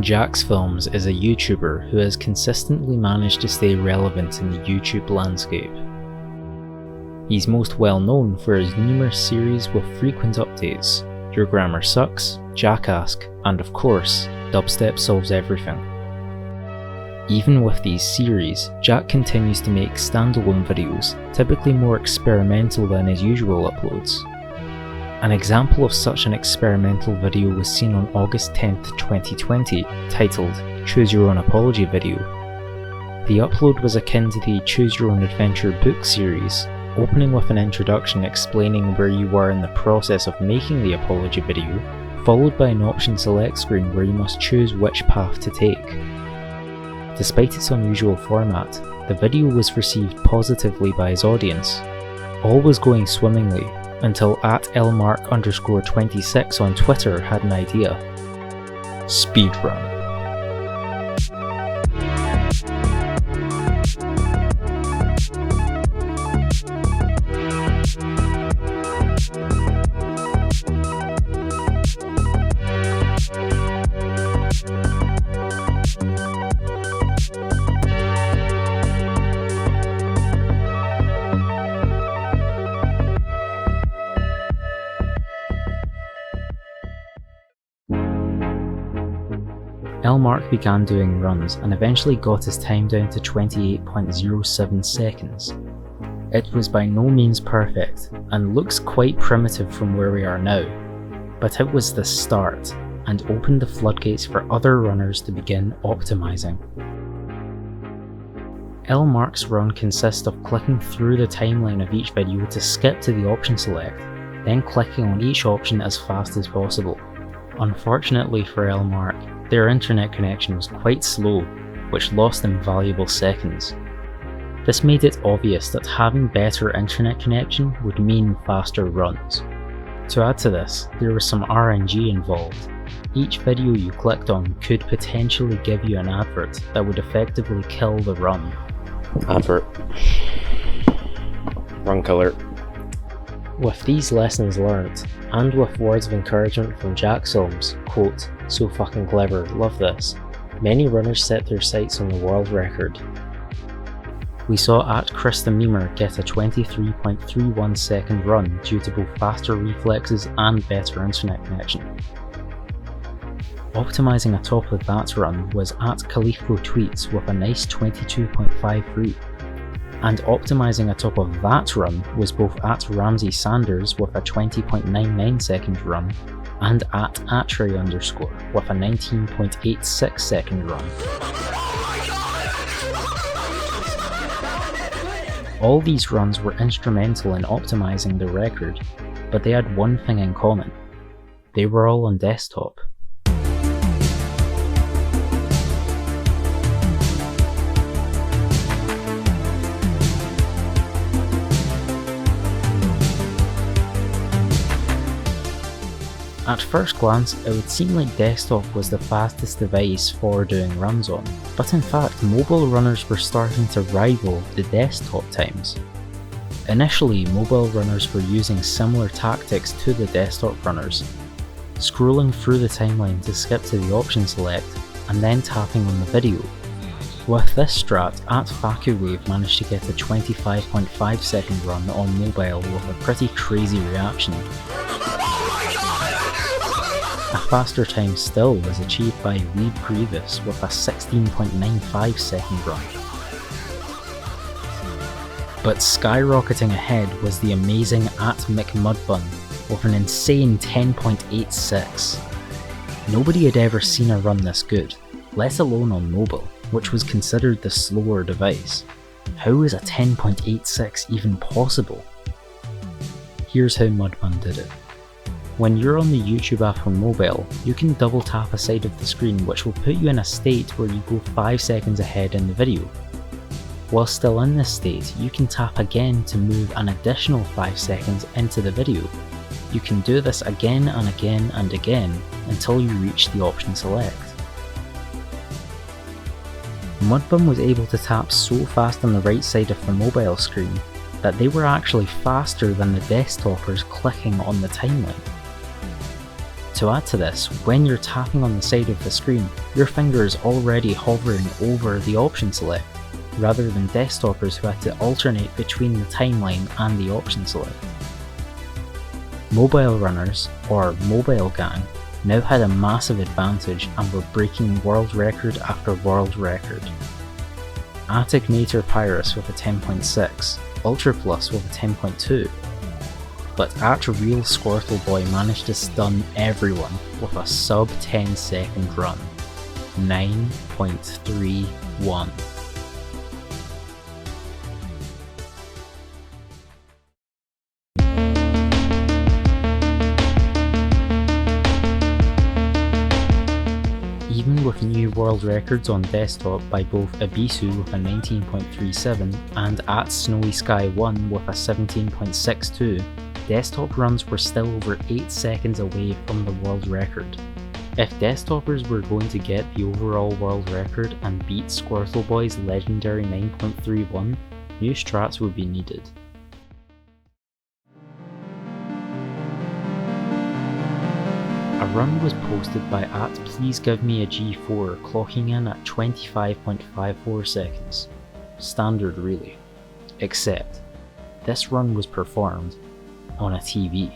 Jacksfilms is a YouTuber who has consistently managed to stay relevant in the YouTube landscape. He's most well known for his numerous series with frequent updates: Your Grammar Sucks, Jackass, and of course, Dubstep Solves Everything. Even with these series, Jack continues to make standalone videos, typically more experimental than his usual uploads. An example of such an experimental video was seen on August 10th, 2020, titled Choose Your Own Apology video. The upload was akin to the Choose Your Own Adventure book series, opening with an introduction explaining where you were in the process of making the apology video, followed by an option select screen where you must choose which path to take. Despite its unusual format, the video was received positively by his audience. All was going swimmingly, until @lmark_26 on Twitter had an idea. Speedrun. Mark began doing runs and eventually got his time down to 28.07 seconds. It was by no means perfect and looks quite primitive from where we are now, but it was the start and opened the floodgates for other runners to begin optimizing. Mark's run consists of clicking through the timeline of each video to skip to the option select, then clicking on each option as fast as possible. Unfortunately for Mark, their internet connection was quite slow, which lost them valuable seconds. This made it obvious that having better internet connection would mean faster runs. To add to this, there was some RNG involved. Each video you clicked on could potentially give you an advert that would effectively kill the run. Advert. Run killer. With these lessons learnt, and with words of encouragement from Jacksfilms, quote, "So fucking clever, love this," many runners set their sights on the world record. We saw @ChristaMemer get a 23.31 second run due to both faster reflexes and better internet connection. Optimizing atop of that run was @CalifroTweets with a nice 22.5 route. And optimizing atop of that run was both @RamseySanders with a 20.99 second run and @Atray_ with a 19.86 second run. All these runs were instrumental in optimizing the record, but they had one thing in common: they were all on desktop. At first glance, it would seem like desktop was the fastest device for doing runs on, but in fact mobile runners were starting to rival the desktop times. Initially, mobile runners were using similar tactics to the desktop runners, scrolling through the timeline to skip to the option select, and then tapping on the video. With this strat, @FakuWave managed to get a 25.5 second run on mobile with a pretty crazy reaction. A faster time still was achieved by Weeb Grievous with a 16.95 second run. But skyrocketing ahead was the amazing @McMudbun with an insane 10.86. Nobody had ever seen a run this good, let alone on mobile, which was considered the slower device. How is a 10.86 even possible? Here's how Mudbun did it. When you're on the YouTube app on mobile, you can double tap a side of the screen which will put you in a state where you go 5 seconds ahead in the video. While still in this state, you can tap again to move an additional 5 seconds into the video. You can do this again and again and again until you reach the option select. Mudbun was able to tap so fast on the right side of the mobile screen that they were actually faster than the desktopers clicking on the timeline. To add to this, when you're tapping on the side of the screen, your finger is already hovering over the option select, rather than desktopers who had to alternate between the timeline and the option select. Mobile runners, or Mobile Gang, now had a massive advantage and were breaking world record after world record. Attignator Pyrus with a 10.6, Ultra Plus with a 10.2, but @Real Squirtle Boy managed to stun everyone with a sub 10 second run, 9.31. Even with new world records on desktop by both Abisu with a 19.37 and @SnowySky1 with a 17.62, desktop runs were still over 8 seconds away from the world record. If desktopers were going to get the overall world record and beat Squirtle Boy's legendary 9.31, new strats would be needed. A run was posted by @PleaseGiveMeAG4 clocking in at 25.54 seconds. Standard really. Except, this run was performed on a TV.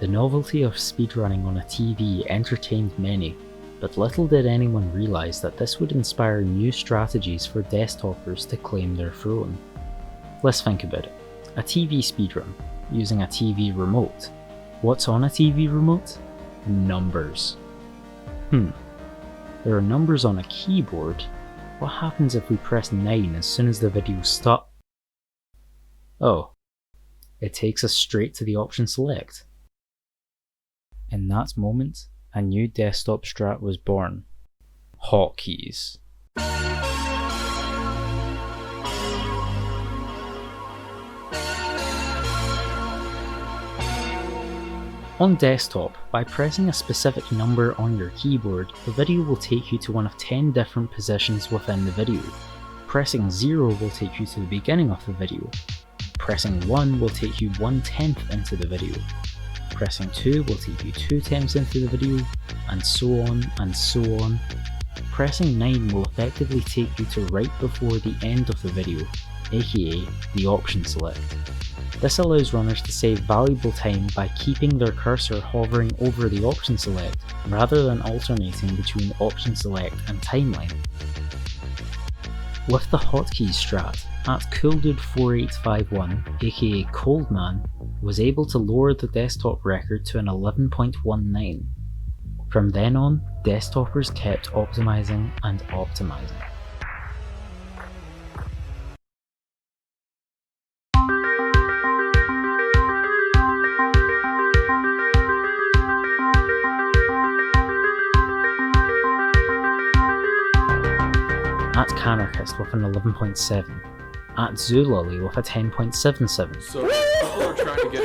The novelty of speedrunning on a TV entertained many, but little did anyone realise that this would inspire new strategies for desktopers to claim their throne. Let's think about it. A TV speedrun, using a TV remote. What's on a TV remote? Numbers. There are numbers on a keyboard. What happens if we press 9 as soon as the video stops? Oh, it takes us straight to the option select. In that moment, a new desktop strat was born. Hotkeys. On desktop, by pressing a specific number on your keyboard, the video will take you to one of 10 different positions within the video. Pressing 0 will take you to the beginning of the video. Pressing 1 will take you 1/10 into the video. Pressing 2 will take you 2/10 into the video, and so on and so on. Pressing 9 will effectively take you to right before the end of the video, aka the option select. This allows runners to save valuable time by keeping their cursor hovering over the option select, rather than alternating between option select and timeline. With the Hotkeys strat, @CoolDude4851, aka Coldman, was able to lower the desktop record to an 11.19. From then on, desktopers kept optimizing and optimizing. @Canarchist with an 11.7, @Zoololly with a 10.77. So people are trying to get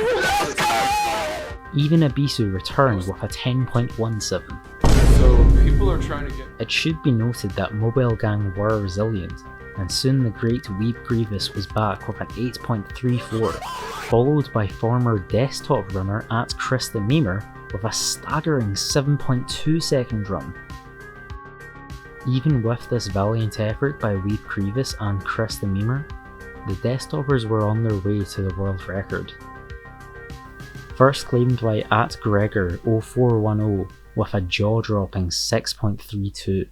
Even Abisu returned with a 10.17. So people are trying to get It should be noted that Mobile Gang were resilient, and soon the great Weeb Grievous was back with an 8.34, followed by former desktop runner @ChrisTheMemer with a staggering 7.2 second run. Even with this valiant effort by Weeb Grievous and ChrisTheMemer, the desktopers were on their way to the world record. First claimed by @Gregor0410 with a jaw-dropping 6.32.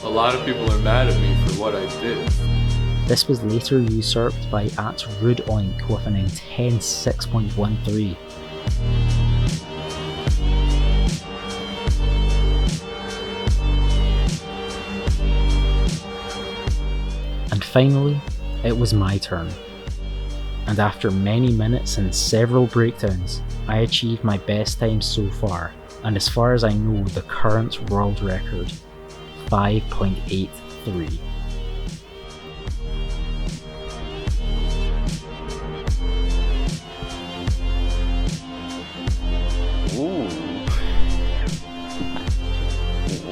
A lot of people are mad at me for what I did. This was later usurped by @RudeOink with an intense 6.13. And finally, it was my turn. And after many minutes and several breakdowns, I achieved my best time so far, and as far as I know, the current world record, 5.83.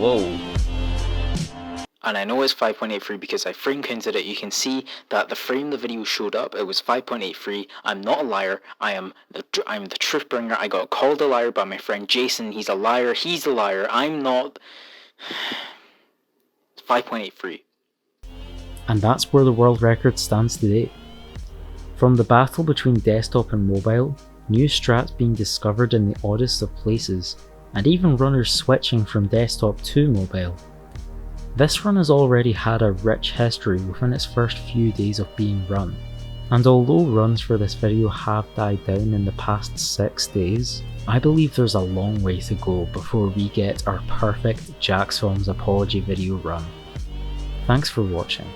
Whoa. And I know it's 5.83 because I frame counted it. You can see that the frame the video showed up, it was 5.83. I'm not a liar. I'm the truth bringer. I got called a liar by my friend Jason. He's a liar. He's a liar. I'm not. 5.83. And that's where the world record stands today. From the battle between desktop and mobile, new strats being discovered in the oddest of places, and even runners switching from desktop to mobile. This run has already had a rich history within its first few days of being run, and although runs for this video have died down in the past 6 days, I believe there's a long way to go before we get our perfect Jacksfilms apology video run. Thanks for watching.